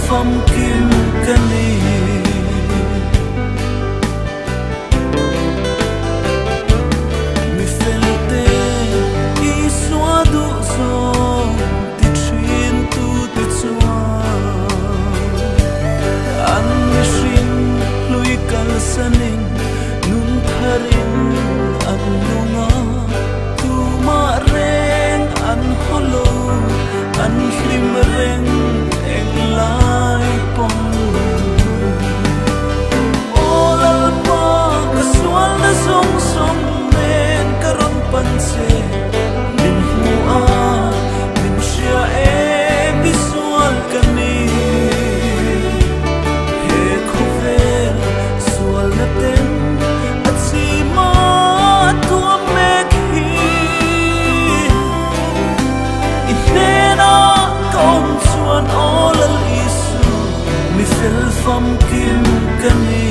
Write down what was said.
phong kim kani mi felte i xóa du zo ti chin tu ti chua an mi shin lui kal sanin nun tharin an lunga tu ma reng an holo an hlim reng eng lai pom olal pa kasual na song song men karon pan se min hua min sia visual kani he khovel sual na ten at si ma tua mek hi inena kom chuan olal isu mi fel fam kim kani